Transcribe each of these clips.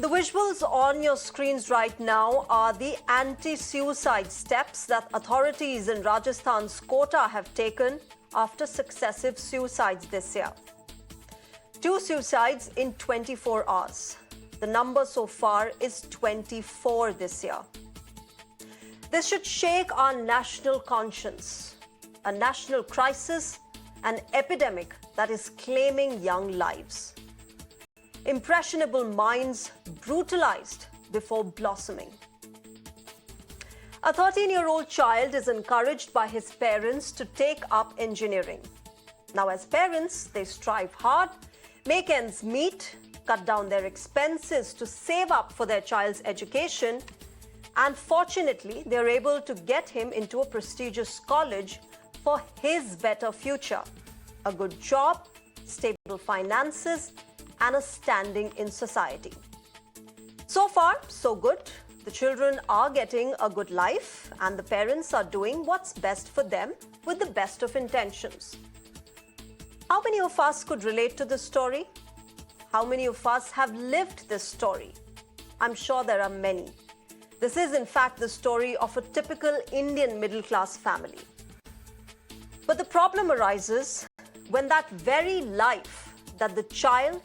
The visuals on your screens right now are the anti-suicide steps that authorities in Rajasthan's Kota have taken after successive suicides this year. 2 suicides in 24 hours. The number so far is 24 this year. This should shake our national conscience. A national crisis, an epidemic that is claiming young lives. Impressionable minds brutalized before blossoming. A 13-year-old child is encouraged by his parents to take up engineering. Now, as parents, they strive hard, make ends meet, cut down their expenses to save up for their child's education, and fortunately, they are able to get him into a prestigious college for his better future. A good job, stable finances, and a standing in society. So far, so good. The children are getting a good life and the parents are doing what's best for them with the best of intentions. How many of us could relate to this story? How many of us have lived this story? I'm sure there are many. This is in fact the story of a typical Indian middle-class family. But the problem arises when that very life that the child,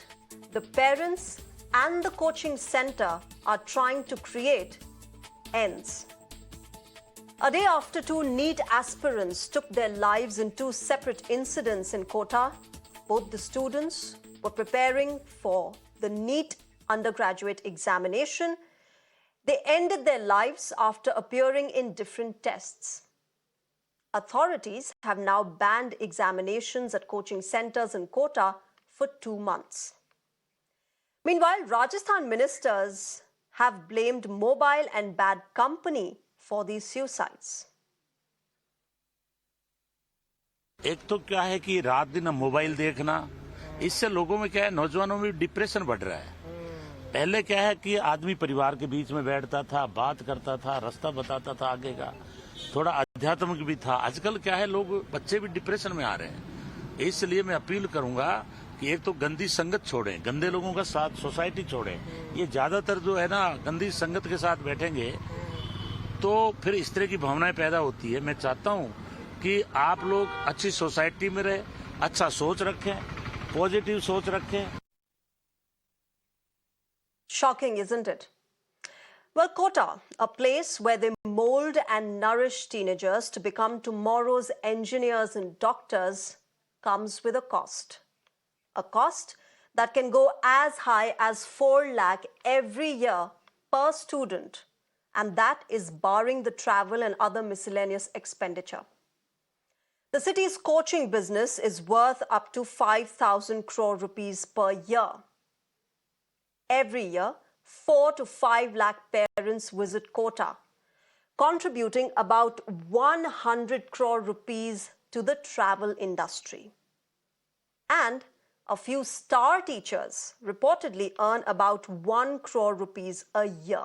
the parents and the coaching center are trying to create ends. A day after 2 NEET aspirants took their lives in 2 separate incidents in Kota, both the students were preparing for the NEET undergraduate examination. They ended their lives after appearing in different tests. Authorities have now banned examinations at coaching centers in Kota for 2 months. Meanwhile, Rajasthan ministers have blamed mobile and bad company for these suicides. एक तो क्या है कि रात दिन mobile देखना, इससे लोगों में क्या है, नौजवानों में डिप्रेशन बढ़ रहा है। पहले क्या है कि आदमी परिवार के बीच में बैठता था, बात करता था, रास्ता बताता था आगे का, थोड़ा आध्यात्मिक भी था। आजकल क्या है, लोग बच्चे भी डिप्रेशन में आ रहे हैं। इसलिए मैं अपील करूंगा कि एक तो गंदी संगत छोड़ें, गंदे लोगों का साथ सोसाइटी छोड़ें। ये ज्यादातर जो है ना गंदी संगत के साथ बैठेंगे तो फिर इस तरह की भावनाएं पैदा होती है। मैं चाहता हूं कि आप लोग अच्छी सोसाइटी में रहे, अच्छा सोच रखें, पॉजिटिव सोच रखें। Shocking, isn't it? Well, Kota, a place where they mold and nourish teenagers to become tomorrow's engineers and doctors, comes with a cost. A cost that can go as high as 4 lakh every year per student, and that is barring the travel and other miscellaneous expenditure. The city's coaching business is worth up to 5,000 crore rupees per year. Every year, 4 to 5 lakh parents visit Kota, contributing about 100 crore rupees to the travel industry. And a few star teachers reportedly earn about 1 crore rupees a year.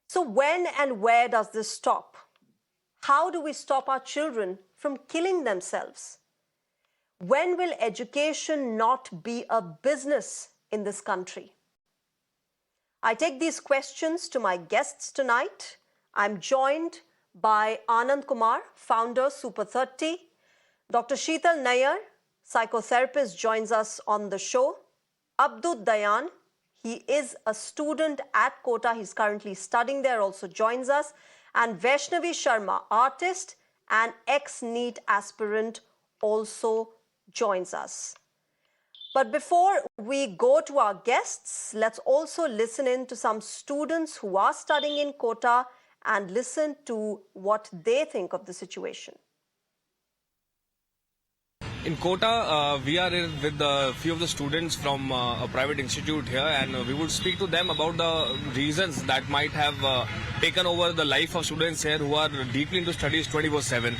So when and where does this stop? How do we stop our children from killing themselves? When will education not be a business in this country? I take these questions to my guests tonight. I'm joined by Anand Kumar, founder Super 30. Dr. Sheetal Nair, psychotherapist, joins us on the show. Abdul Dayan, he is a student at Kota. He's currently studying there, also joins us. And Vaishnavi Sharma, artist and ex-NEET aspirant, also joins us. But before we go to our guests, let's also listen in to some students who are studying in Kota and listen to what they think of the situation. In Kota, we are with a few of the students from a private institute here, and we would speak to them about the reasons that might have taken over the life of students here who are deeply into studies 24/7.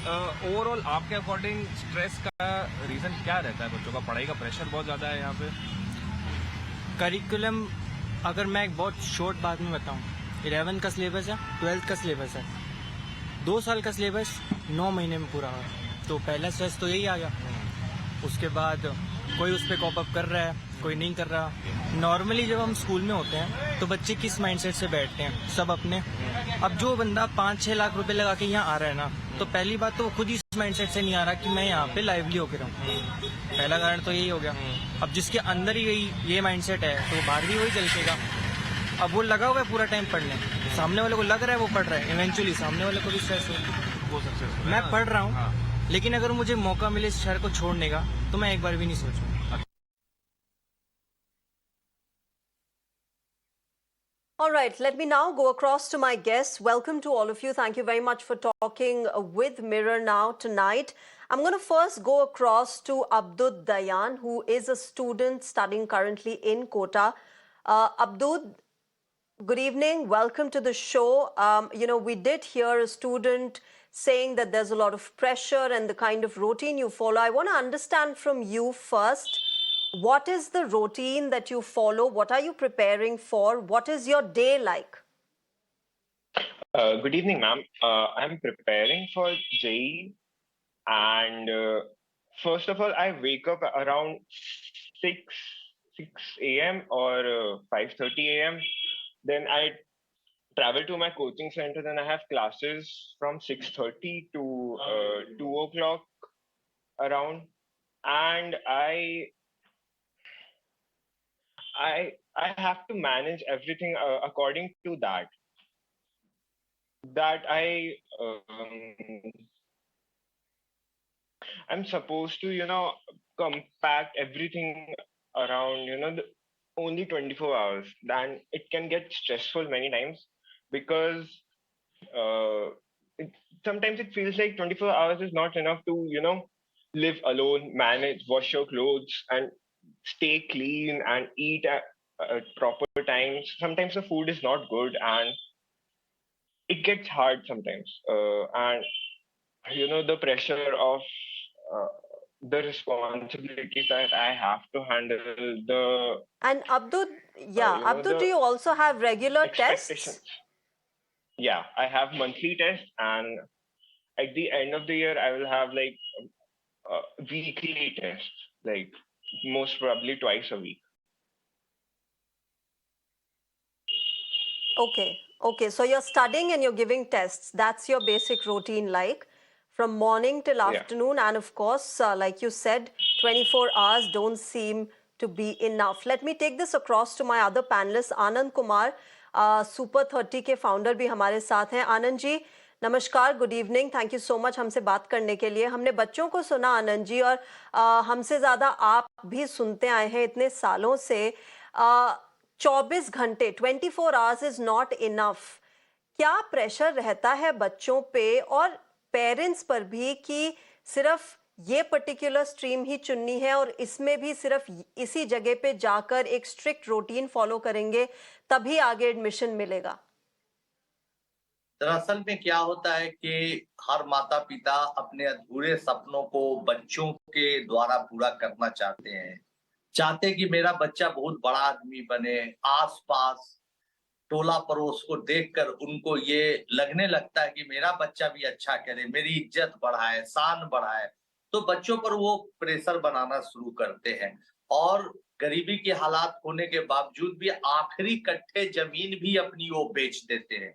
Overall आपके according stress का reason क्या रहता है? बच्चों का पढ़ाई का pressure बहुत ज़्यादा है यहाँ पे। करिकुलम, अगर मैं एक बहुत शॉर्ट बात में बताऊँ, 11 का सिलेबस है, 12th का सिलेबस है, 2 साल का सिलेबस 9 महीने में पूरा हो, तो पहला स्ट्रेस तो यही आ गया। उसके बाद कोई उस पर कॉप अप कर रहा है, कोई नहीं कर रहा। नॉर्मली जब हम स्कूल में होते हैं तो बच्चे किस माइंडसेट से बैठते हैं, सब अपने। अब जो बंदा 5-6 लाख रुपए लगा के यहाँ आ रहा है ना, तो पहली बात तो वो खुद ही इस माइंडसेट से नहीं आ रहा कि मैं यहाँ पे लाइवली होकर रहूँ। पहला कारण तो यही हो गया। अब जिसके अंदर ही ये माइंडसेट है तो बाहर भी वही चलकेगा। अब वो लगा हुआ है पूरा टाइम पढ़ने, सामने वाले को लग रहा है वो पढ़ रहा है, इवेंचुअली सामने वाले को भी स्ट्रेस हो। मैं पढ़ रहा हूँ, लेकिन अगर मुझे मौका मिले इस शहर को छोड़ने का तो मैं एक बार भी नहीं सोचूंगा। All right, let me now go across to my guests. Welcome to all of you. Thank you very much for talking with Mirror now tonight. I'm going to first go across to Abdud Dayan, who is a student studying currently in Kota. Abdud, good evening. Welcome to the show. We did hear a student saying that there's a lot of pressure and the kind of routine you follow. I want to understand from you first. What is the routine that you follow? What are you preparing for? What is your day like? Good evening, ma'am. I'm preparing for JEE, and first of all, I wake up around 6 a.m. or 5:30 a.m. Then I travel to my coaching center. Then I have classes from 6:30 to 2 o'clock around, and I have to manage everything according to that. I'm supposed to, compact everything around, only 24 hours. Then it can get stressful many times because uh, sometimes it feels like 24 hours is not enough to, live alone, manage, wash your clothes, and stay clean and eat at proper times. Sometimes the food is not good and it gets hard sometimes. And the pressure of uh, the responsibilities that I have to handle, And Abdud, Abdud, do the you also have regular expectations. tests? Yeah, I have monthly tests, and at the end of the year, I will have like weekly tests, like most probably twice a week. Okay. So you're studying and you're giving tests. That's your basic routine, like from morning till Yeah. afternoon. And of course, like you said, 24 hours don't seem to be enough. Let me take this across to my other panelists. Anand Kumar, Super 30 के founder भी हमारे साथ हैं. आनंद जी, नमस्कार, good evening, thank you so much हमसे बात करने के लिए. हमने बच्चों को सुना आनंद जी, और हमसे ज़्यादा आप भी सुनते आए हैं इतने सालों से. 24 घंटे 24 आवर्स इज नॉट इनफ. क्या प्रेशर रहता है बच्चों पे और पेरेंट्स पर भी कि सिर्फ ये पर्टिकुलर स्ट्रीम ही चुननी है और इसमें भी सिर्फ इसी जगह पे जाकर एक स्ट्रिक्ट रूटीन फॉलो करेंगे तभी आगे एडमिशन मिलेगा? दरअसल में क्या होता है कि हर माता पिता अपने अधूरे सपनों को बच्चों के द्वारा पूरा करना चाहते हैं कि मेरा बच्चा बहुत बड़ा आदमी बने। आसपास टोला पड़ोस को देखकर उनको ये लगने लगता है कि मेरा बच्चा भी अच्छा करे, मेरी इज्जत बढ़ाए, शान बढ़ाए, तो बच्चों पर वो प्रेशर बनाना शुरू करते हैं। और गरीबी के हालात होने के बावजूद भी आखिरी कट्ठे जमीन भी अपनी वो बेच देते हैं।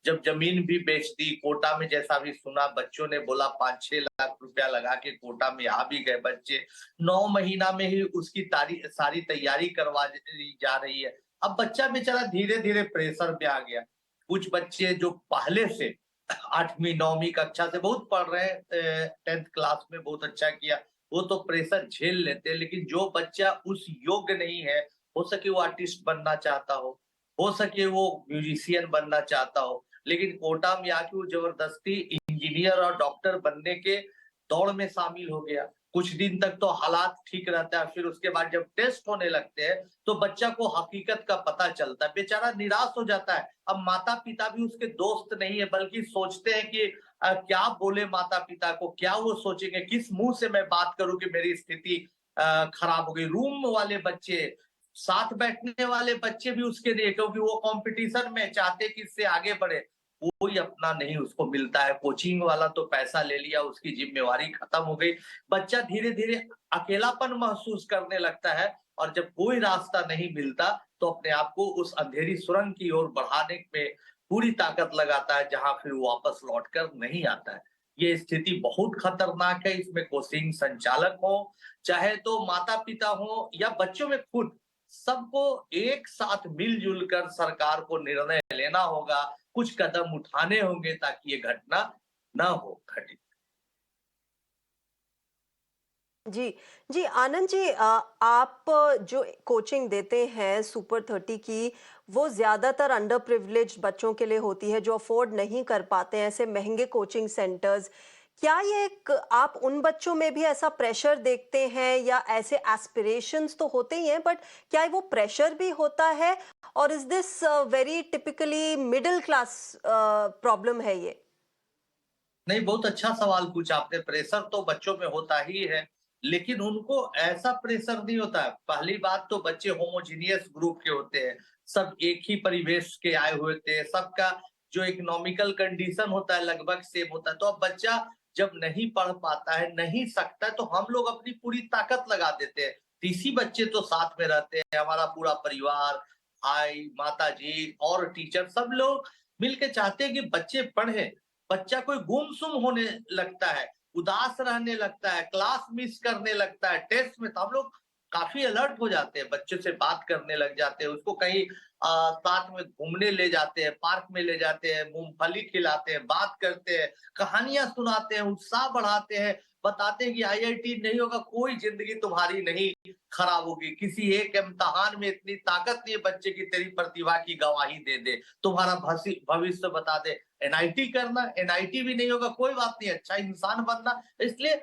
जब जमीन भी बेच दी, कोटा में जैसा भी सुना, बच्चों ने बोला 5-6 लाख रुपया लगा के कोटा में आ भी गए बच्चे, 9 महीना में ही उसकी सारी तैयारी करवा जा रही है। अब बच्चा बेचारा धीरे धीरे प्रेशर में आ गया। कुछ बच्चे जो पहले से 8वीं 9वीं कक्षा से बहुत पढ़ रहे हैं, 10th क्लास में बहुत अच्छा किया, वो तो प्रेशर झेल लेते हैं। लेकिन जो बच्चा उस योग्य नहीं है, हो सके वो आर्टिस्ट बनना चाहता हो सके वो म्यूजिशियन बनना चाहता हो, लेकिन कोटा में आके वो जबरदस्ती इंजीनियर और डॉक्टर बनने के दौड़ में शामिल हो गया। कुछ दिन तक तो हालात ठीक रहता है, फिर उसके बाद जब टेस्ट होने लगते हैं तो बच्चा को हकीकत का पता चलता है, बेचारा निराश हो जाता है। अब माता पिता भी उसके दोस्त नहीं है, बल्कि सोचते हैं कि क्या बोले माता पिता को, क्या वो सोचेंगे, किस मुंह से मैं बात करूं कि मेरी स्थिति खराब हो गई। रूम वाले बच्चे, साथ बैठने वाले बच्चे भी उसके लिए, क्योंकि वो कंपटीशन में चाहते कि इससे आगे बढ़े, कोई अपना नहीं उसको मिलता है। कोचिंग वाला तो पैसा ले लिया, उसकी जिम्मेवारी खत्म हो गई। बच्चा धीरे धीरे अकेलापन महसूस करने लगता है और जब कोई रास्ता नहीं मिलता तो अपने आप को उस अंधेरी सुरंग की ओर बढ़ाने में पूरी ताकत लगाता है, जहां फिर वो वापस लौट कर नहीं आता है। ये स्थिति बहुत खतरनाक है। इसमें कोचिंग संचालक हो, चाहे तो माता पिता हो या बच्चों में खुद, सबको एक साथ मिलजुल कर सरकार को निर्णय लेना होगा, कुछ कदम उठाने होंगे ताकि ये घटना न हो घटित। जी, जी आनंद जी, आप जो कोचिंग देते हैं सुपर 30 की, वो ज़्यादातर अंडर प्रिविलेज्ड बच्चों के लिए होती है जो अफोर्ड नहीं कर पाते हैं ऐसे महंगे कोचिंग सेंटर्स। क्या ये एक आप उन बच्चों में भी ऐसा प्रेशर देखते हैं, या ऐसे एस्पिरेशंस तो होते ही हैं, बट क्या वो प्रेशर भी होता है, और is this very typically middle class problem है ये? नहीं, बहुत अच्छा सवाल पूछा आपने। प्रेशर तो बच्चों में होता ही है, लेकिन उनको ऐसा प्रेशर नहीं होता है। पहली बात तो बच्चे होमोजीनियस ग्रुप के होते हैं, सब एक ही परिवेश के आए हुए होते हैं, सबका जो इकोनॉमिकल कंडीशन होता है लगभग सेम होता है। तो अब बच्चा जब नहीं पढ़ पाता है, नहीं सकता है, तो हम लोग अपनी पूरी ताकत लगा देते हैं। 30 बच्चे तो साथ में रहते हैं, हमारा पूरा परिवार, भाई, माताजी और टीचर, सब लोग मिलके चाहते हैं कि बच्चे पढ़ें। बच्चा कोई गुमसुम होने लगता है, उदास रहने लगता है, क्लास मिस करने लगता है, टेस्ट में, तो हम लोग काफी अलर्ट हो जाते हैं, बच्चों से बात करने लग जाते हैं, उसको कहीं साथ में घूमने ले जाते हैं, पार्क में ले जाते हैं, मूंगफली खिलाते हैं, बात करते हैं, कहानियां सुनाते हैं, उत्साह बढ़ाते हैं, बताते हैं कि आईआईटी नहीं होगा, कोई जिंदगी तुम्हारी नहीं खराब होगी, किसी एक इम्तिहान में इतनी ताकत नहीं है बच्चे की तेरी प्रतिभा की गवाही दे दे, तुम्हारा भविष्य बता दे। एनआईटी करना, एनआईटी भी नहीं होगा, कोई बात नहीं, अच्छा इंसान बनना। इसलिए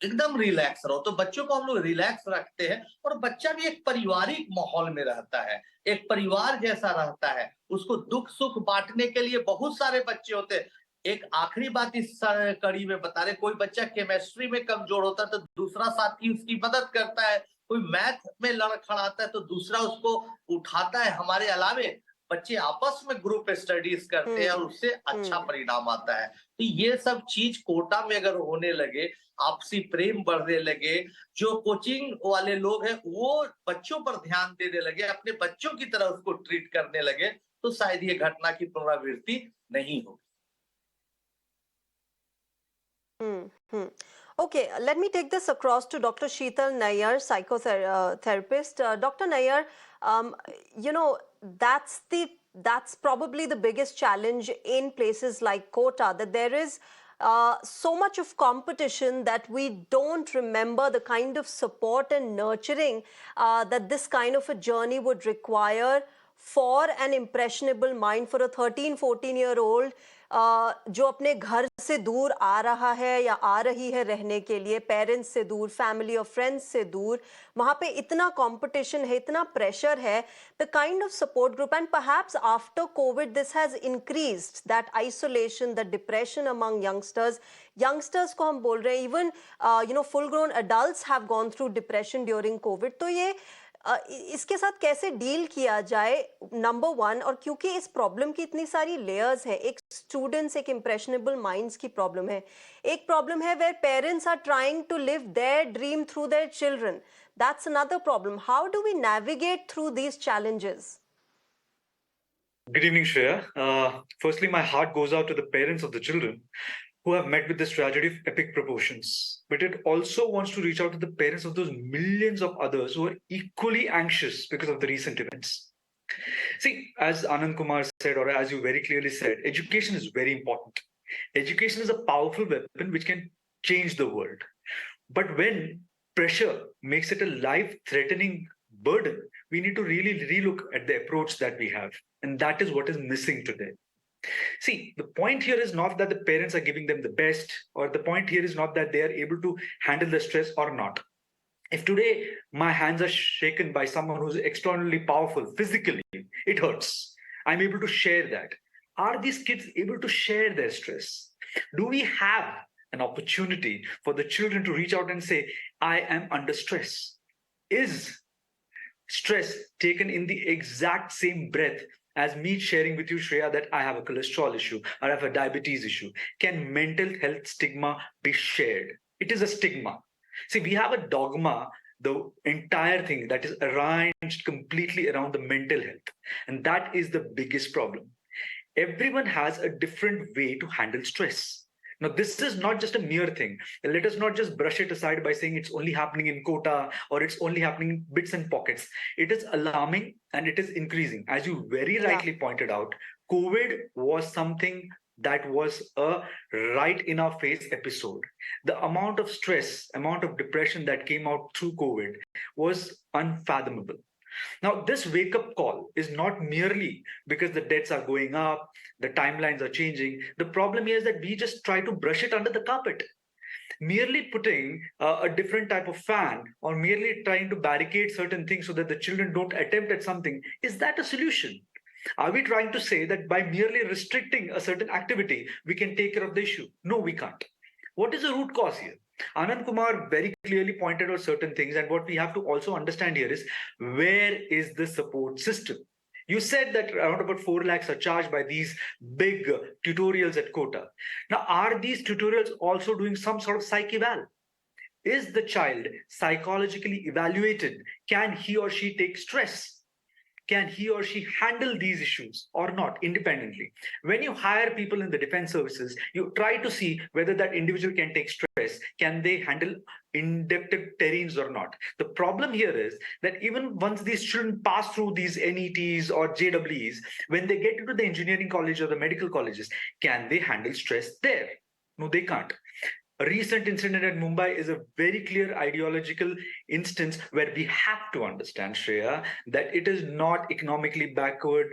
एकदम रिलैक्स रहो। तो बच्चों को हम लोग रिलैक्स रखते हैं और बच्चा भी एक पारिवारिक माहौल में रहता है, एक परिवार जैसा रहता है। उसको दुख सुख बांटने के लिए बहुत सारे बच्चे होते हैं। एक आखिरी बात इस कड़ी में बता रहे, कोई बच्चा केमिस्ट्री में कमजोर होता है तो दूसरा साथी उसकी मदद करता है, कोई मैथ में लड़खड़ाता है तो दूसरा उसको उठाता है। हमारे अलावे बच्चे आपस में ग्रुप स्टडीज करते हैं और उससे अच्छा परिणाम आता है। तो ये सब चीज कोटा में अगर होने लगे, आपसी प्रेम बढ़ने लगे, जो कोचिंग वाले लोग हैं वो बच्चों पर ध्यान देने लगे, अपने बच्चों की तरह उसको ट्रीट करने लगे, तो शायद ये घटना की पुनरावृत्ति नहीं होगी। Okay, let me take this across to Dr. Sheetal Nayyar, psychotherapist. Dr. Nayyar, um, you know, that's probably the biggest challenge in places like Kota, that there is so much of competition that we don't remember the kind of support and nurturing that this kind of a journey would require for an impressionable mind, for a 13-14-year-old जो अपने घर से दूर आ रहा है या आ रही है रहने के लिए, पेरेंट्स से दूर, फैमिली और फ्रेंड्स से दूर, वहाँ पे इतना कंपटीशन है, इतना प्रेशर है, the kind of support group, and perhaps after COVID this has increased that isolation, the depression among youngsters को हम बोल रहे हैं, even full grown adults have gone through depression during COVID. तो ये इसके साथ कैसे डील किया जाए, नंबर वन, और क्योंकि इस प्रॉब्लम की इतनी सारी लेयर्स हैं, एक स्टूडेंट्स, एक इम्प्रेशनेबल माइंड्स की प्रॉब्लम है, एक प्रॉब्लम है where parents are trying to live their dream through their children, that's another problem. How do we navigate through these challenges? Good evening, Shreya. Firstly, my heart goes out to the parents of the children who have met with this tragedy of epic proportions. But it also wants to reach out to the parents of those millions of others who are equally anxious because of the recent events. See, as Anand Kumar said, or as you very clearly said, education is very important. Education is a powerful weapon which can change the world. But when pressure makes it a life-threatening burden, we need to really relook at the approach that we have. And that is what is missing today. See, the point here is not that the parents are giving them the best, or the point here is not that they are able to handle the stress or not. If today my hands are shaken by someone who's extraordinarily powerful physically, it hurts. I'm able to share that. Are these kids able to share their stress? Do we have an opportunity for the children to reach out and say, I am under stress? Is stress taken in the exact same breath As me sharing with you, Shreya, that I have a cholesterol issue or I have a diabetes issue, can mental health stigma be shared? It is a stigma. See, we have a dogma, the entire thing that is arranged completely around the mental health. And that is the biggest problem. Everyone has a different way to handle stress. Now, this is not just a mere thing. Let us not just brush it aside by saying it's only happening in Kota or it's only happening in bits and pockets. It is alarming and it is increasing. As you very rightly pointed out, COVID was something that was a right in our face episode. The amount of stress, amount of depression that came out through COVID was unfathomable. Now, this wake up call is not merely because the debts are going up, the timelines are changing. The problem is that we just try to brush it under the carpet. Merely putting a different type of fan or merely trying to barricade certain things so that the children don't attempt at something, is that a solution? Are we trying to say that by merely restricting a certain activity, we can take care of the issue? No, we can't. What is the root cause here? Anand Kumar very clearly pointed out certain things, and what we have to also understand here is where is the support system? You said that around about 4 lakhs are charged by these big tutorials at Kota. Now, are these tutorials also doing some sort of psych eval? Is the child psychologically evaluated? Can he or she take stress? Can he or she handle these issues or not independently? When you hire people in the defense services, you try to see whether that individual can take stress, can they handle in-depth terrains or not. The problem here is that even once these children pass through these NETs or JEEs, when they get into the engineering college or the medical colleges, can they handle stress there? No, they can't. A recent incident at Mumbai is a very clear ideological instance where we have to understand, Shreya, that it is not economically backward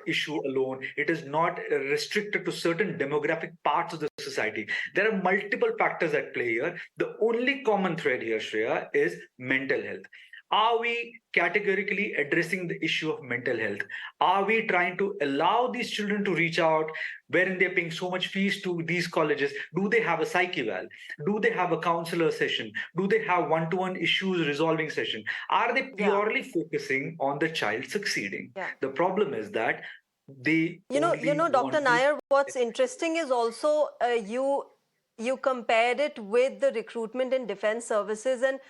issue alone. It is not restricted to certain demographic parts of the society. There are multiple factors at play here. The only common thread here, Shreya, is mental health. Are we categorically addressing the issue of mental health? Are we trying to allow these children to reach out wherein they're paying so much fees to these colleges? Do they have a psych eval? Do they have a counselor session? Do they have one-to-one issues resolving session? Are they purely focusing on the child succeeding? The problem is that they Dr. Nair, what's interesting is also you compared it with the recruitment in defense services, and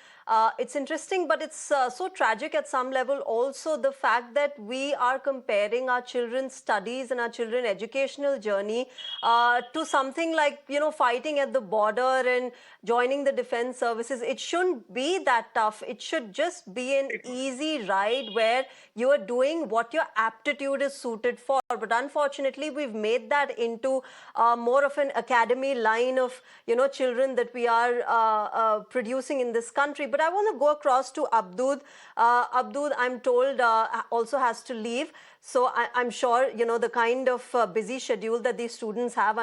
it's interesting, but it's so tragic at some level also, the fact that we are comparing our children's studies and our children's educational journey to something like, fighting at the border and joining the defense services. It shouldn't be that tough. It should just be an easy ride where you are doing what your aptitude is suited for. But unfortunately, we've made that into more of an academy line of, children that we are producing in this country. But I want to go across to Abdood. Abdood, I'm told, also has to leave. So I'm sure, the kind of busy schedule that these students have,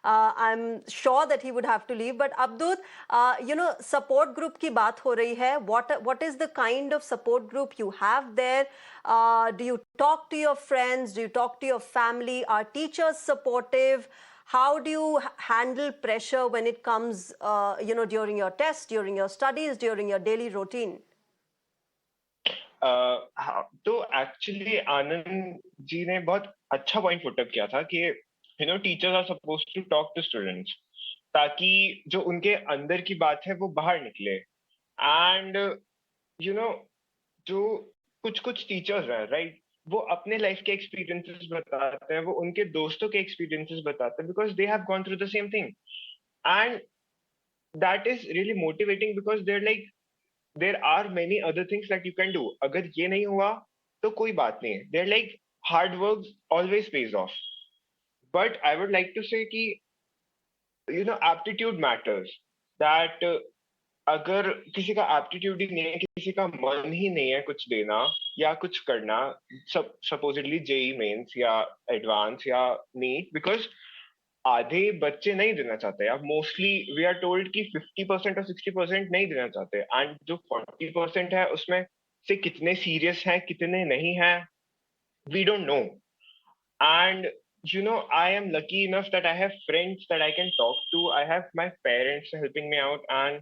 I'm sure that he would have to leave. But Abdood, support group ki baat ho rahi hai. What is the kind of support group you have there? Do you talk to your friends? Do you talk to your family? Are teachers supportive? How do you handle pressure when it comes, during your tests, during your studies, during your daily routine? तो actually Anand ji ने बहुत अच्छा point put up किया था कि teachers are supposed to talk to students ताकि जो उनके अंदर की बात है वो बाहर निकले. एंड जो कुछ टीचर्स हैं, राइट, वो अपने लाइफ के एक्सपीरियंसेस बताते हैं, वो उनके दोस्तों के एक्सपीरियंसेस बताते हैं, because they have gone through the same thing. And that is really motivating because there like there are many other things that you can do. अगर ये नहीं हुआ तो कोई बात नहीं है. They're like hard work always pays off. But I would like to say कि aptitude matters. That अगर किसी का aptitude ही नहीं है, किसी का मन ही नहीं है कुछ देना या कुछ करना, supposedly JEE mains या advance या NEET, because आधे बच्चे नहीं देना चाहते. अब मोस्टली वी आर टोल्ड कि 50% और 60% नहीं देना चाहते. एंड जो 40% है उसमें से कितने सीरियस हैं कितने नहीं हैं, वी डोंट नो. एंड I am lucky enough that I have friends that I can talk to. I have my parents helping me out, and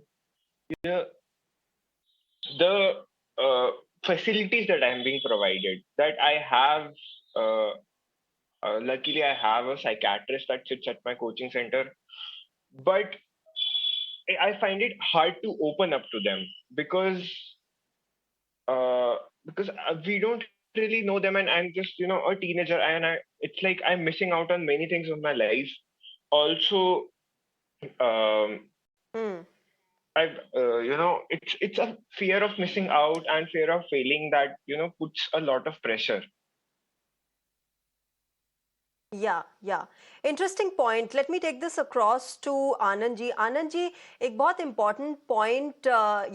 the facilities that I am being provided, that I have luckily I have a psychiatrist that sits at my coaching center, but I find it hard to open up to them because uh, we don't really know them, and I'm just a teenager, and it's like I'm missing out on many things of my life. Also, um, Hmm. I've it's a fear of missing out and fear of failing that puts a lot of pressure. Yeah interesting point. Let me take this across to Anand ji. Anand ji, एक बहुत important point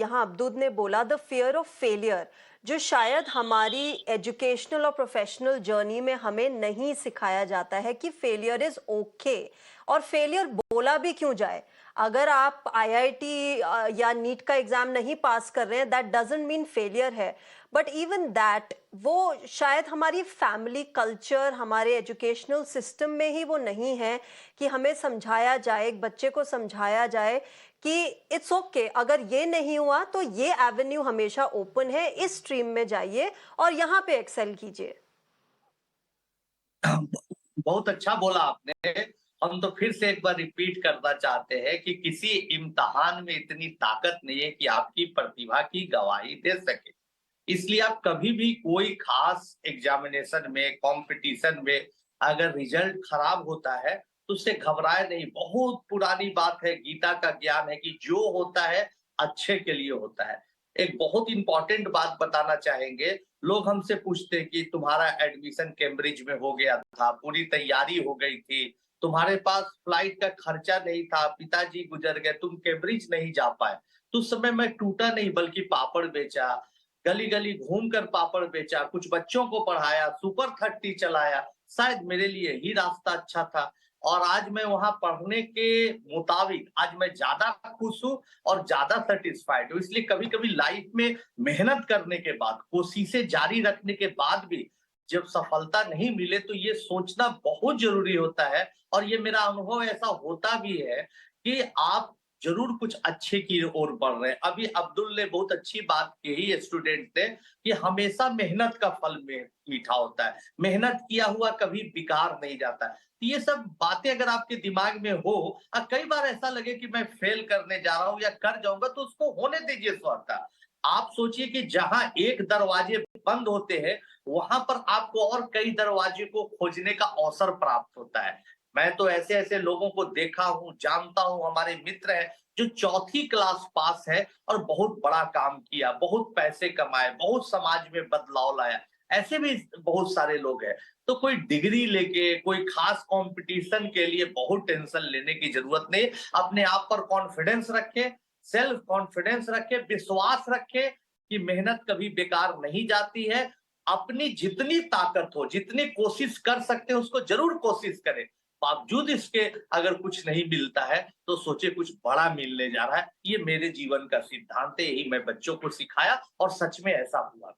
यहाँ अब्दुद ने बोला, the fear of failure, जो शायद हमारी educational और professional journey में हमें नहीं सिखाया जाता है कि फेलियर इज ओके, और फेलियर बोला भी क्यों जाए. अगर आप आईआईटी या नीट का एग्जाम नहीं पास कर रहे हैं, दैट डजंट मीन फेलियर है. बट इवन दैट, वो शायद हमारी फैमिली कल्चर, हमारे एजुकेशनल सिस्टम में ही वो नहीं है कि हमें समझाया जाए, एक बच्चे को समझाया जाए कि इट्स ओके, अगर ये नहीं हुआ तो ये एवेन्यू हमेशा ओपन है, इस स्ट्रीम में जाइए और यहाँ पे एक्सेल कीजिए. बहुत अच्छा बोला आपने. हम तो फिर से एक बार रिपीट करना चाहते हैं कि किसी इम्तिहान में इतनी ताकत नहीं है कि आपकी प्रतिभा की गवाही दे सके. इसलिए आप कभी भी कोई खास एग्जामिनेशन में, कंपटीशन में अगर रिजल्ट खराब होता है तो उससे घबराए नहीं. बहुत पुरानी बात है, गीता का ज्ञान है कि जो होता है अच्छे के लिए होता है. एक बहुत इंपॉर्टेंट बात बताना चाहेंगे. लोग हमसे पूछते हैं कि तुम्हारा एडमिशन कैम्ब्रिज में हो गया था, पूरी तैयारी हो गई थी, तुम्हारे पास फ्लाइट का खर्चा नहीं था, पिताजी गुजर गए, तुम कैम्ब्रिज नहीं जा पाए. तो उस समय मैं टूटा नहीं बल्कि पापड़ बेचा, गली गली घूमकर पापड़ बेचा, कुछ बच्चों को पढ़ाया, सुपर 30 चलाया. शायद मेरे लिए ही रास्ता अच्छा था और आज मैं वहां पढ़ने के मुताबिक आज मैं ज्यादा खुश हूँ और ज्यादा सेटिस्फाइड हूँ. इसलिए कभी कभी लाइफ में मेहनत करने के बाद, कोशिशें जारी रखने के बाद भी जब सफलता नहीं मिले तो ये सोचना बहुत जरूरी होता है. और ये मेरा अनुभव ऐसा होता भी है कि आप जरूर कुछ अच्छे की ओर बढ़ रहे हैं. अभी अब्दुल ने बहुत अच्छी बात कही स्टूडेंट ने कि हमेशा मेहनत का फल में मीठा होता है, मेहनत किया हुआ कभी बेकार नहीं जाता है. तो ये सब बातें अगर आपके दिमाग में हो और कई बार ऐसा लगे कि मैं फेल करने जा रहा हूं या कर जाऊंगा, तो उसको होने दीजिए स्वतः. आप सोचिए कि जहां एक दरवाजे बंद होते हैं वहां पर आपको और कई दरवाजे को खोजने का अवसर प्राप्त होता है. मैं तो ऐसे ऐसे लोगों को देखा हूं, जानता हूं, हमारे मित्र हैं जो 4th क्लास पास है और बहुत बड़ा काम किया, बहुत पैसे कमाए, बहुत समाज में बदलाव लाया. ऐसे भी बहुत सारे लोग हैं. तो कोई डिग्री लेके कोई खास कंपटीशन के लिए बहुत टेंशन लेने की जरूरत नहीं. अपने आप पर कॉन्फिडेंस रखे, सेल्फ कॉन्फिडेंस रखे, विश्वास रखे कि मेहनत कभी बेकार नहीं जाती है. अपनी जितनी ताकत हो, जितनी कोशिश कर सकते हैं उसको जरूर कोशिश करें. बावजूद इसके अगर कुछ नहीं मिलता है तो सोचे कुछ बड़ा मिलने जा रहा है. ये मेरे जीवन का सिद्धांत है, यही मैं बच्चों को सिखाया और सच में ऐसा हुआ.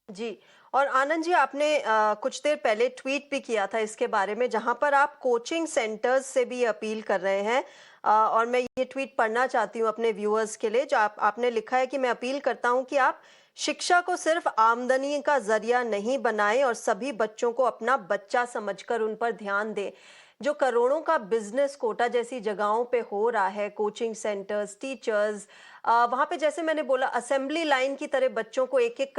जी. और आनंद जी, आपने कुछ देर पहले ट्वीट भी किया था इसके बारे में, जहां पर आप कोचिंग सेंटर्स से भी अपील कर रहे हैं. और मैं ये ट्वीट पढ़ना चाहती हूँ अपने व्यूअर्स के लिए, जो आपने लिखा है कि मैं अपील करता हूँ कि आप शिक्षा को सिर्फ आमदनी का जरिया नहीं बनाएं और सभी बच्चों को अपना बच्चा समझकर उन पर ध्यान दें. जो करोड़ों का बिजनेस कोटा जैसी जगहों पे हो रहा है, कोचिंग सेंटर्स, टीचर्स, वहाँ पे जैसे मैंने बोला असेंबली लाइन की तरह बच्चों को एक एक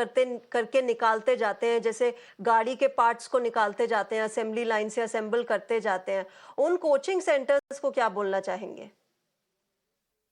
करके निकालते जाते हैं, जैसे गाड़ी के पार्ट्स को निकालते जाते हैं, असेंबली लाइन से असेंबल करते जाते हैं. उन कोचिंग सेंटर्स को क्या बोलना चाहेंगे?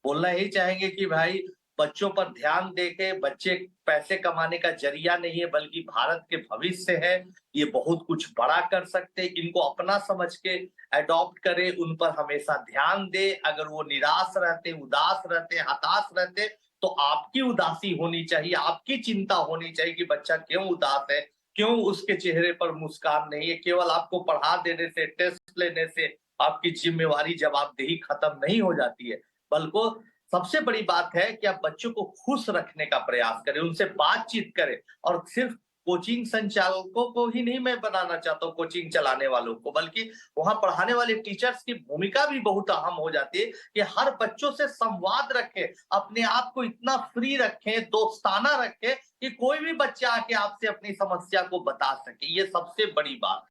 बोलना यही चाहेंगे कि भाई बच्चों पर ध्यान देके, बच्चे पैसे कमाने का जरिया नहीं है बल्कि भारत के भविष्य है. ये बहुत कुछ बड़ा कर सकते हैं. इनको अपना समझ के अडॉप्ट करे, उन पर हमेशा ध्यान दे. अगर वो निराश रहते, उदास रहते, हताश रहते तो आपकी उदासी होनी चाहिए, आपकी चिंता होनी चाहिए कि बच्चा क्यों उदास है, क्यों उसके चेहरे पर मुस्कान नहीं है. केवल आपको पढ़ा देने से, टेस्ट लेने से आपकी जिम्मेवारी जवाबदेही खत्म नहीं हो जाती है. बल्कि सबसे बड़ी बात है कि आप बच्चों को खुश रखने का प्रयास करें, उनसे बातचीत करें और सिर्फ कोचिंग संचालकों को ही नहीं मैं बनाना चाहता हूँ, कोचिंग चलाने वालों को, बल्कि वहां पढ़ाने वाले टीचर्स की भूमिका भी बहुत अहम हो जाती है कि हर बच्चों से संवाद रखें, अपने आप को इतना फ्री रखें, दोस्ताना रखें कि कोई भी बच्चा आके आपसे अपनी समस्या को बता सके। ये सबसे बड़ी बात है।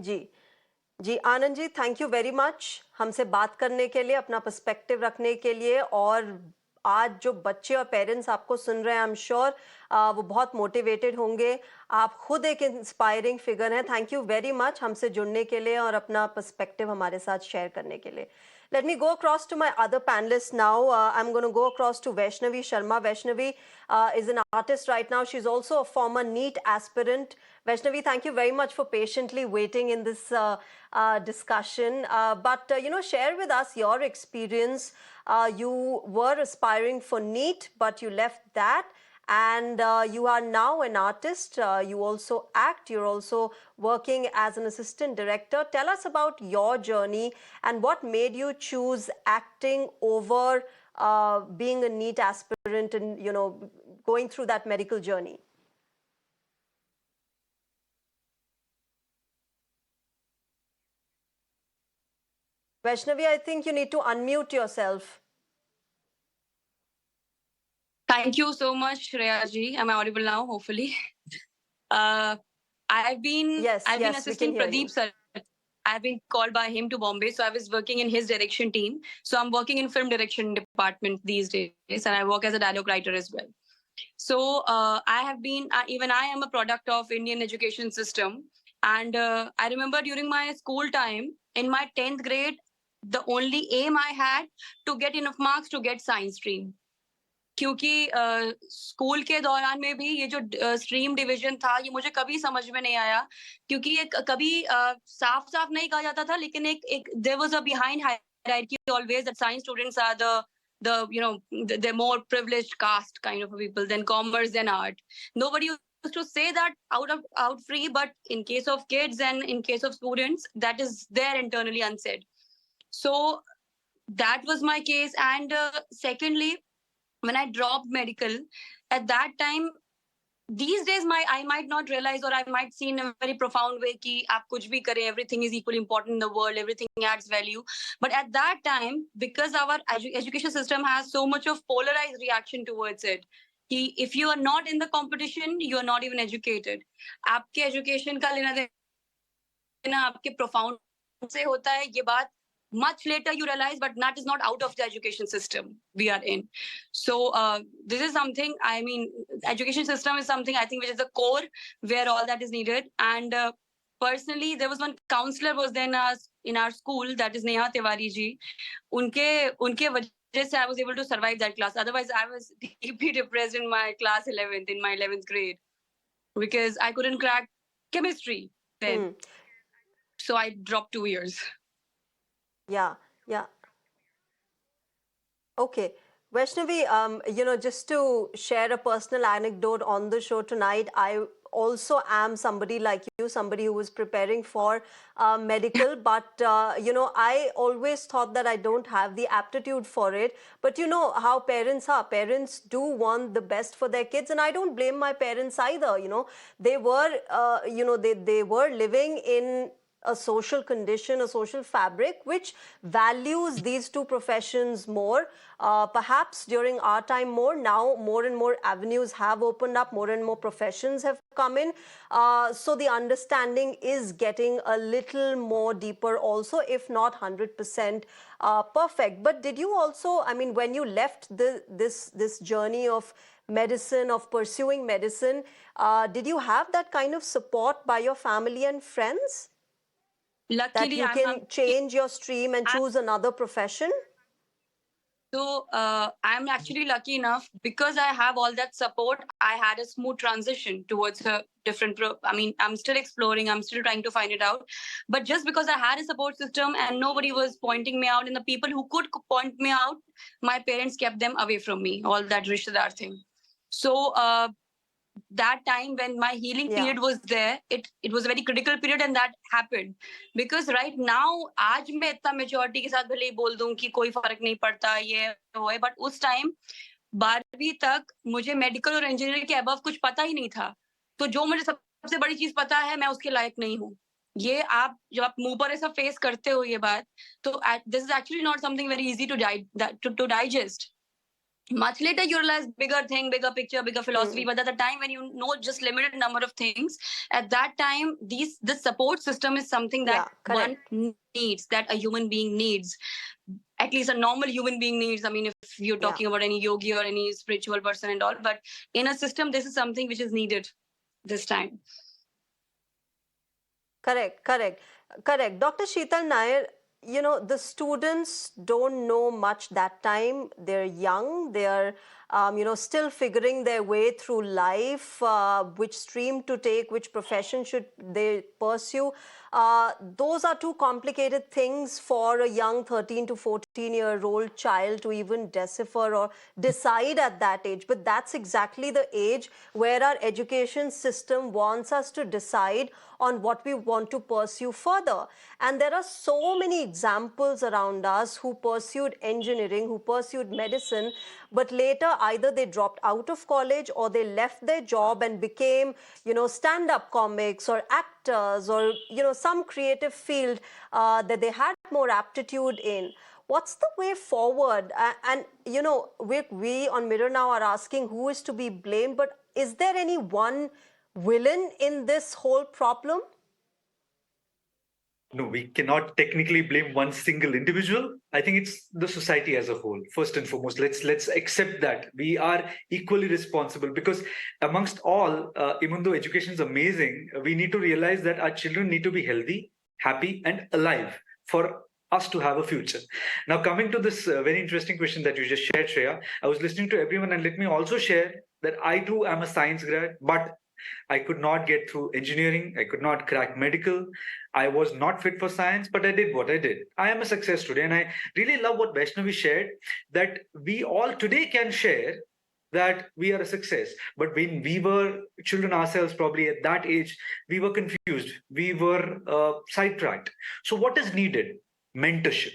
जी जी, आनंद जी, थैंक यू वेरी मच हमसे बात करने के लिए, अपना पर्सपेक्टिव रखने के लिए। और आज जो बच्चे और पेरेंट्स आपको सुन रहे हैं, आई एम श्योर वो बहुत मोटिवेटेड होंगे। आप खुद एक इंस्पायरिंग फिगर हैं। थैंक यू वेरी मच हमसे जुड़ने के लिए और अपना पर्सपेक्टिव हमारे साथ शेयर करने के लिए। Let me go across to my other panelists now. I'm going to go across to Vaishnavi Sharma. Vaishnavi is an artist right now. She's also a former NEET aspirant. Vaishnavi, thank you very much for patiently waiting in this discussion. But share with us your experience. You were aspiring for NEET, but you left that. And you are now an artist. You also act. You're also working as an assistant director. Tell us about your journey and what made you choose acting over being a NEET aspirant and, going through that medical journey. Vaishnavi, I think you need to unmute yourself. Thank you so much, Shreya ji. Am I audible now? Hopefully. I've been assisting Pradeep sir. I've been called by him to Bombay, so I was working in his direction team. So I'm working in film direction department these days, and I work as a dialogue writer as well. So even I am a product of Indian education system, and I remember during my school time in my 10th grade, the only aim I had to get enough marks to get science stream. क्योंकि school के दौरान में भी ये जो stream division था, ये मुझे कभी समझ में नहीं आया, क्योंकि ये कभी साफ साफ नहीं कहा जाता था, लेकिन एक there was a behind hierarchy always that science students are the more privileged caste kind of people than commerce and art. Nobody used to say that out free, but in case of kids and in case of students, that is there internally unsaid. So that was my case. And secondly, when I dropped medical, at that time, these days I might not realize, or I might see in a very profound way कि आप कुछ भी करें, everything is equally important in the world, everything adds value. But at that time, because our education system has so much of polarized reaction towards it, कि if you are not in the competition, you are not even educated. आपके education का लेना देना आपके profound से होता है, ये बात much later you realize, but that is not out of the education system we are in. So this is something, I mean, education system is something I think which is the core where all that is needed. And personally, there was one counselor was then in our school, that is Neha Tiwari ji. Unke wajah se I was able to survive that class. Otherwise, I was deeply depressed in my class 11th, in my 11th grade, because I couldn't crack chemistry then. So I dropped 2 years. Yeah. Okay. Vaishnavi, just to share a personal anecdote on the show tonight, I also am somebody like you, somebody who was preparing for medical, but, I always thought that I don't have the aptitude for it. But you know how parents are. Parents do want the best for their kids, and I don't blame my parents either. They were, they were living in a social condition, a social fabric, which values these two professions more. Perhaps during our time more. Now more and more avenues have opened up, more and more professions have come in. So the understanding is getting a little more deeper also, if not 100% perfect. But did you also, I mean, when you left this journey of medicine, of pursuing medicine, did you have that kind of support by your family and friends? Luckily, that you can change your stream and choose another profession? So I'm actually lucky enough, because I have all that support. I had a smooth transition towards a different I'm still exploring, I'm still trying to find it out. But just because I had a support system and nobody was pointing me out, and the people who could point me out, my parents kept them away from me, all that rishtedar thing. So that time when my healing period was there, it was a very critical period, and that happened because right now आज मैं इतना maturity के साथ भले ही बोल दूं कि कोई फर्क नहीं पड़ता ये वो है, but उस time 12वीं तक मुझे मेडिकल और इंजीनियरिंग के अबव कुछ पता ही नहीं था। तो जो मुझे सबसे बड़ी चीज़ पता है, मैं उसके लायक नहीं हूँ। ये आप जब आप मुँह पर ऐसा फेस करते हो ये बात, तो this is actually not something very easy to digest. Much later you realize bigger thing, bigger picture, bigger philosophy, but at the time when you know just limited number of things, at that time this support system is something that Yeah, correct. one needs, that a human being needs, at least a normal human being needs. I mean, if you're talking about any yogi or any spiritual person and all, but in a system this is something which is needed this time. Correct. Dr. Sheetal Nair, the students don't know much that time. They're young. They're, still figuring their way through life, which stream to take, which profession should they pursue. Those are two complicated things for a young 13 to 14-year-old child to even decipher or decide at that age. But that's exactly the age where our education system wants us to decide on what we want to pursue further. And there are so many examples around us who pursued engineering, who pursued medicine, but later either they dropped out of college or they left their job and became, stand-up comics or actors or, some creative field that they had more aptitude in. What's the way forward? And, we on Mirror Now are asking who is to be blamed, but is there any one villain in this whole problem? No, we cannot technically blame one single individual. I think it's the society as a whole. First and foremost, let's accept that we are equally responsible, because amongst all, even though education is amazing, we need to realize that our children need to be healthy, happy, and alive for us to have a future. Now, coming to this very interesting question that you just shared, Shreya, I was listening to everyone, and let me also share that I too am a science grad, but I could not get through engineering. I could not crack medical. I was not fit for science, but I did what I did. I am a success today. And I really love what Vaishnavi shared, that we all today can share that we are a success. But when we were children ourselves, probably at that age, we were confused. We were sidetracked. So what is needed? Mentorship.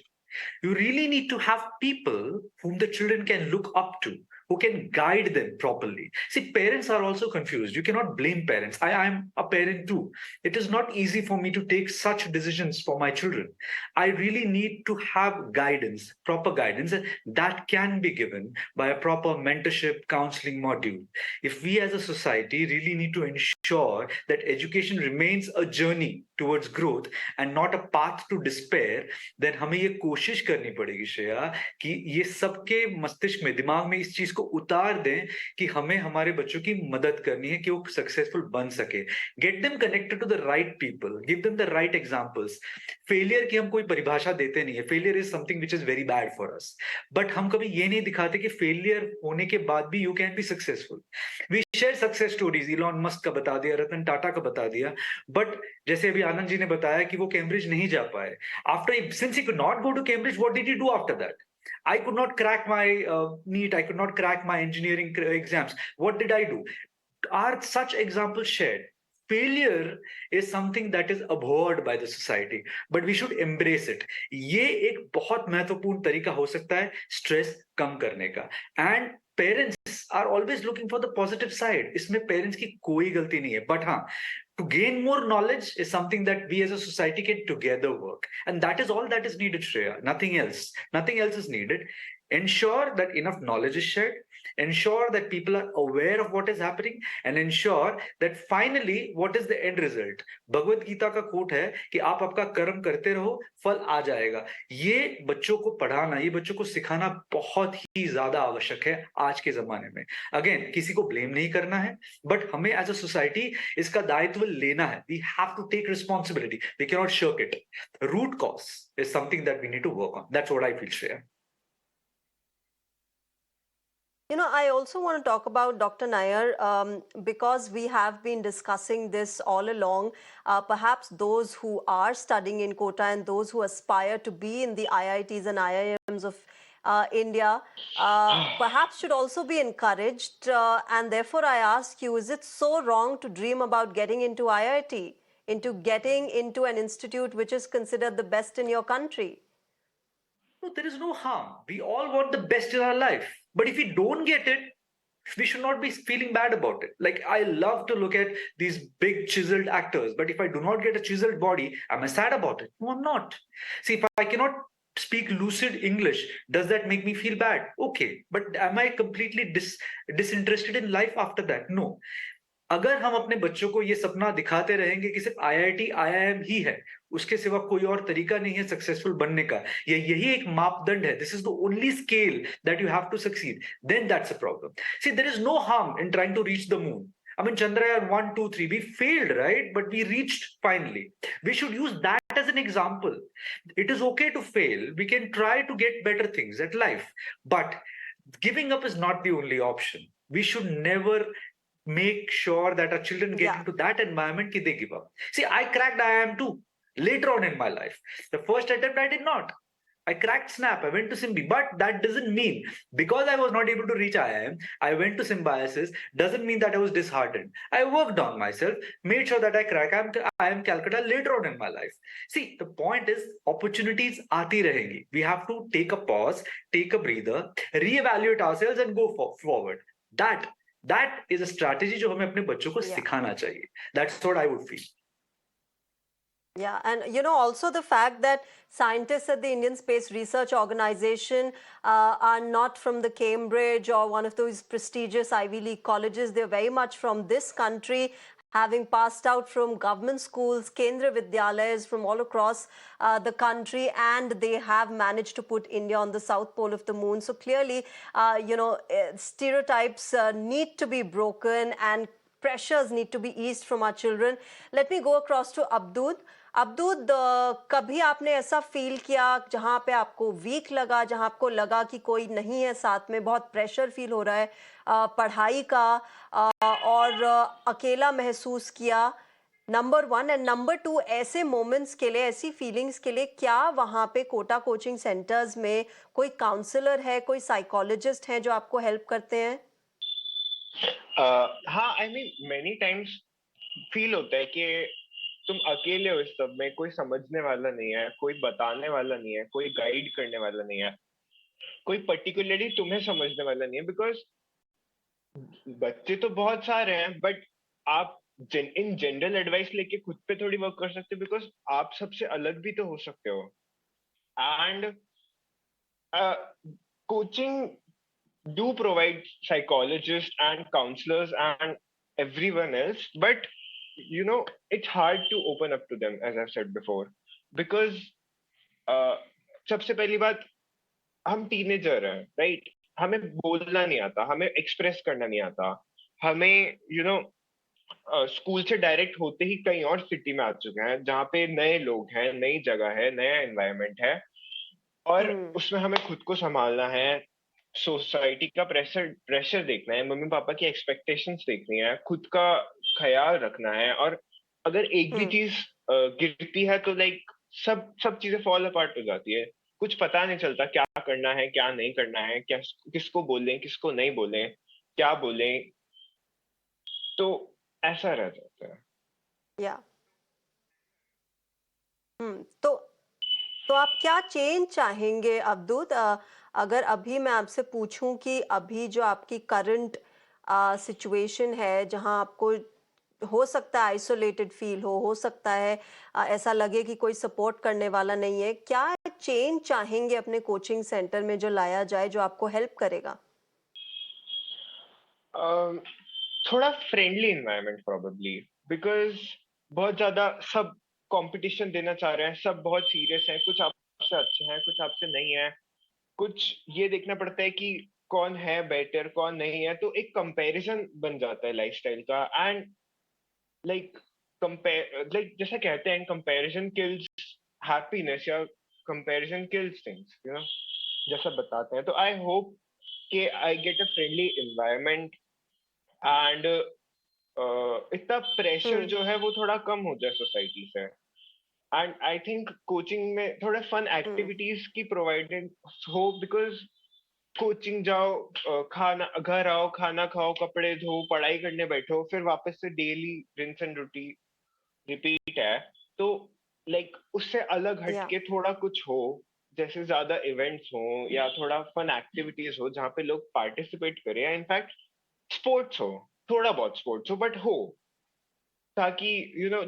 You really need to have people whom the children can look up to, who can guide them properly. See, parents are also confused. You cannot blame parents. I am a parent too. It is not easy for me to take such decisions for my children. I really need to have guidance, proper guidance, and that can be given by a proper mentorship counseling module. If we as a society really need to ensure that education remains a journey towards growth and not a path to despair, then हमें ये कोशिश करनी पड़ेगी श्रेया कि ये सबके मस्तिष्क में, दिमाग में इस चीज को उतार दें कि हमें हमारे बच्चों की मदद करनी है कि वो सक्सेसफुल बन सके. Get them connected to the right people, give them the right examples. Failure की हम कोई परिभाषा देते नहीं है. Failure is something which is very bad for us, but हम कभी ये नहीं दिखाते कि फेलियर होने के बाद भी you can be successful. We share success stories. Elon Musk का बता दिया, रतन टाटा का बता दिया, बट जैसे अभी आनंद जी ने बताया कि वो कैम्ब्रिज नहीं जा पाए. After, since he could not go to Cambridge, what did he do after that? I could not crack my NEET. I could not crack my engineering exams. What did I do? Are such examples shared? Failure is something that is abhorred by the society, but we should embrace it. ये एक बहुत महत्वपूर्ण तरीका हो सकता है stress कम करने का. And parents are always looking for the positive side. इसमें parents की कोई गलती नहीं है, but हाँ, to gain more knowledge is something that we as a society can together work. And that is all that is needed, Shreya. Nothing else. Nothing else is needed. Ensure that enough knowledge is shared. Ensure that people are aware of what is happening, and ensure that finally what is the end result. Bhagavad Gita का coat है कि आप आपका कर्म करते रहो, फल आ जाएगा. ये बच्चों को पढ़ाना, ये बच्चों को सिखाना बहुत ही ज्यादा आवश्यक है आज के जमाने में. अगेन, किसी को ब्लेम नहीं करना है, बट हमें एज अ सोसाइटी इसका दायित्व लेना है. We have to take responsibility. We can not shirk it. Root cause is something that we need to work on. That's what I feel, Shreya. I also want to talk about Dr. Nair because we have been discussing this all along. Perhaps those who are studying in Kota and those who aspire to be in the IITs and IIMs of India perhaps should also be encouraged. And therefore, I ask you, is it so wrong to dream about getting into IIT, into getting into an institute which is considered the best in your country? No, there is no harm. We all want the best in our life. But if we don't get it, we should not be feeling bad about it. Like, I love to look at these big chiseled actors, but if I do not get a chiseled body, am I sad about it? No, I'm not. See, if I cannot speak lucid English, does that make me feel bad? Okay, but am I completely disinterested in life after that? No. अगर हम अपने बच्चों को ये सपना दिखाते रहेंगे कि सिर्फ आईआईटी आईआईएम ही है, उसके सिवा कोई और तरीका नहीं है सक्सेसफुल बनने का, या यही एक मापदंड है, this is the only scale that you have to succeed, then that's a problem. See, there is no harm in trying to reach the moon. I mean, Chandrayaan 1, 2, 3, we failed, right? But we reached finally. We should use that as an example. It is okay to fail. We can try to get better things at life. But giving up is not the only option. We should never make sure that our children get into that environment that they give up. See, I cracked IIM too later on in my life. The first attempt I did not. I cracked Snap. I went to Symbi, but that doesn't mean because I was not able to reach IIM, I went to Symbiosis. Doesn't mean that I was disheartened. I worked on myself, made sure that I crack IIM Calcutta later on in my life. See, the point is opportunities aati rahengi. We have to take a pause, take a breather, reevaluate ourselves, and go forward. That is a strategy जो हमें अपने बच्चों को सिखाना चाहिए. That's what I would feel. Yeah, and also the fact that scientists at the Indian Space Research Organization are not from the Cambridge or one of those prestigious Ivy League colleges. They're very much from this country, having passed out from government schools, Kendra Vidyalayas from all across the country, and they have managed to put India on the south pole of the moon. So clearly, stereotypes need to be broken and pressures need to be eased from our children. Let me go across to Abdood. अब्दूद, कभी आपने ऐसा feel किया जहाँ पे आपको week लगा, जहाँ आपको लगा कि कोई नहीं है साथ में, बहुत प्रेशर फील हो रहा है पढ़ाई का, और अकेला महसूस किया? नंबर 1 एंड नंबर 2, ऐसे मोमेंट्स के लिए, ऐसी फीलिंग्स के लिए क्या वहाँ पे कोटा कोचिंग सेंटर्स में कोई काउंसलर है, कोई साइकोलॉजिस्ट है जो आपको हेल्प करते हैं? हाँ, I mean many times feel होता है कि तुम अकेले हो इस सब में, कोई समझने वाला नहीं है, कोई बताने वाला नहीं है, कोई गाइड करने वाला नहीं है, कोई पर्टिकुलरली तुम्हें समझने वाला नहीं है. बिकॉज बच्चे तो बहुत सारे हैं, बट आप इन जनरल एडवाइस लेके खुद पे थोड़ी वर्क कर सकते हो, बिकॉज आप सबसे अलग भी तो हो सकते हो. And coaching do provide psychologists and counselors and everyone else, but it's hard to open up to them, as I've said before, because सबसे पहली बात, हम टीनेजर हैं, राइट? हमें बोलना नहीं आता, हमें एक्सप्रेस करना नहीं आता, हमें स्कूल से डायरेक्ट होते ही कहीं और सिटी में आ चुके हैं जहाँ पे नए लोग हैं, नई जगह है, नया एनवायरनमेंट है, और उसमें हमें खुद को संभालना है, सोसाइटी का प्रेशर देखना है, मम्मी पापा की एक्सपेक्टेशंस देखनी है, खुद का ख्याल रखना है, और अगर एक भी चीज गिरती है तो लाइक सब चीजें फॉल अपार्ट हो जाती है. कुछ पता नहीं चलता क्या करना है, क्या नहीं करना है, क्या किसको बोलें, किसको नहीं बोलें, क्या बोलें, तो ऐसा रह जाता है. या तो आप क्या चेंज चाहेंगे अब्दूद? अगर अभी मैं आपसे पूछूं कि अभी जो आपकी करंट सिचुएशन है, जहां आपको हो सकता है आइसोलेटेड फील हो सकता है ऐसा लगे कि कोई सपोर्ट करने वाला नहीं है, क्या चेंज चाहेंगे अपने कोचिंग सेंटर में जो लाया जाए, जो आपको हेल्प करेगा? थोड़ा फ्रेंडली एनवायरनमेंट प्रोबेबली, बिकॉज बहुत ज्यादा सब कंपटीशन देना चाह रहे हैं, सब बहुत सीरियस हैं, कुछ आपसे अच्छे हैं, कुछ आपसे नहीं है, कुछ ये देखना पड़ता है कि कौन है बेटर, कौन नहीं है, तो एक कंपैरिजन बन जाता है लाइफस्टाइल का. एंड लाइक जैसा कहते हैं, कंपैरिजन किल्स हैप्पीनेस, या कंपैरिजन किल्स थिंग्स, जैसा बताते हैं. तो आई होप कि I get a friendly environment, and इतना प्रेशर जो है वो थोड़ा कम हो जाए सोसाइटी से. एंड आई थिंक कोचिंग में थोड़ा फन एक्टिविटीज की प्रोवाइडेड हो, बिकॉज कोचिंग जाओ, खाना घर आओ, खाना खाओ, कपड़े धो, पढ़ाई करने बैठो, फिर वापस से डेली रिंस एंड रिपीट है. तो लाइक उससे अलग हटके थोड़ा कुछ हो जैसे ज्यादा इवेंट्स हो या थोड़ा फन एक्टिविटीज हो जहाँ पे लोग पार्टिसिपेट करें, या इनफैक्ट स्पोर्ट्स हो, थोड़ा बहुत स्पोर्ट्स हो बट हो, ताकि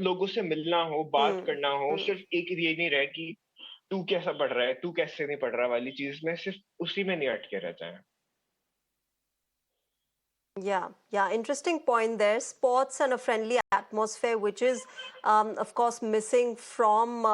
लोगों से मिलना हो, बात करना हो, सिर्फ एक ये नहीं रहे कि तू कैसा पढ़ रहा है, तू कैसे नहीं पढ़ रहा वाली चीज में सिर्फ उसी में नहीं अटके रह जाए. Yeah, interesting point there. Sports and a friendly atmosphere, which is, of course, missing from,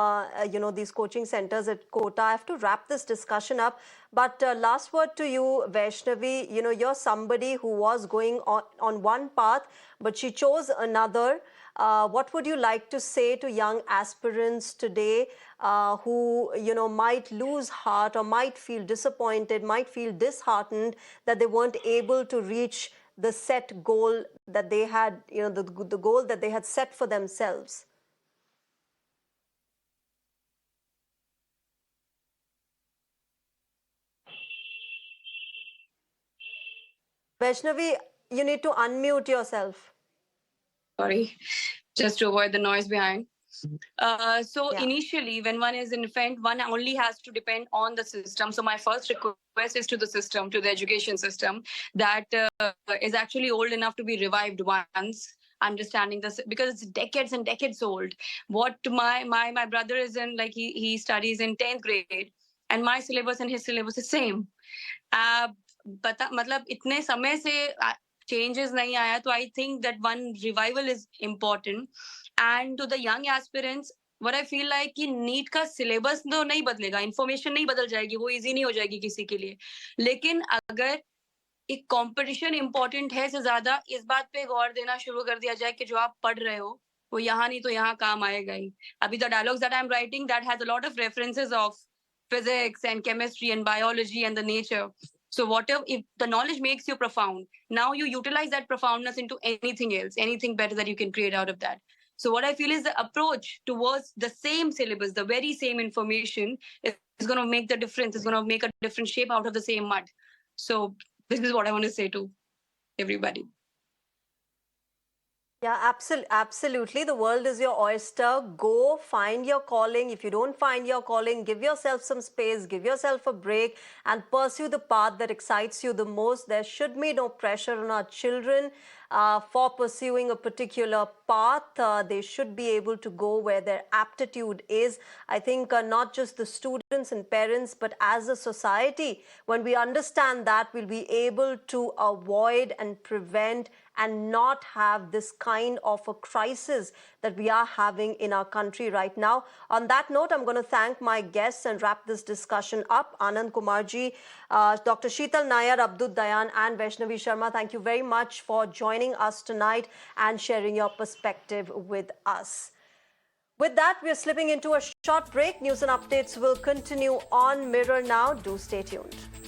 these coaching centers at Kota. I have to wrap this discussion up. But last word to you, Vaishnavi. You're somebody who was going on one path, but she chose another. What would you like to say to young aspirants today who, might lose heart or might feel disappointed, might feel disheartened that they weren't able to reach the set goal that they had, the goal that they had set for themselves? Vaishnavi, you need to unmute yourself. Sorry, just to avoid the noise behind. Initially, when one is infant, one only has to depend on the system. So my first request is to the system, to the education system, that is actually old enough to be revived once, understanding this, because it's decades and decades old. What my brother is in, like he studies in 10th grade, and my syllabus and his syllabus is same. मतलब इतने समय से changes नहीं आया, तो I think that one revival is important. And to the young aspirants, what I feel like कि NEET का syllabus तो नहीं बदलेगा, इन्फॉर्मेशन नहीं बदल जाएगी, वो इजी नहीं हो जाएगी किसी के लिए, लेकिन अगर एक कंपटीशन इंपॉर्टेंट है से ज्यादा इस बात पे गौर देना शुरू कर दिया जाए कि जो आप पढ़ रहे हो वो यहाँ नहीं तो यहाँ काम आएगा ही. अभी the dialogues that I am writing that has a lot of references of physics and chemistry and biology and the nature. So whatever, if the knowledge makes you profound, now you utilize that profoundness into anything else, anything better that you can create out of that. So what I feel is the approach towards the same syllabus, the very same information is going to make the difference, is going to make a different shape out of the same mud. So this is what I want to say to everybody. Yeah, absolutely. The world is your oyster. Go find your calling. If you don't find your calling, give yourself some space, give yourself a break, and pursue the path that excites you the most. There should be no pressure on our children for pursuing a particular path. They should be able to go where their aptitude is. I think not just the students and parents, but as a society, when we understand that, we'll be able to avoid and prevent and not have this kind of a crisis that we are having in our country right now. On that note, I'm going to thank my guests and wrap this discussion up. Anand Kumar ji, Dr. Sheetal Nair, Abdul Dayan and Vaishnavi Sharma, thank you very much for joining us tonight and sharing your perspective with us. With that, we're slipping into a short break. News and updates will continue on Mirror Now. Do stay tuned.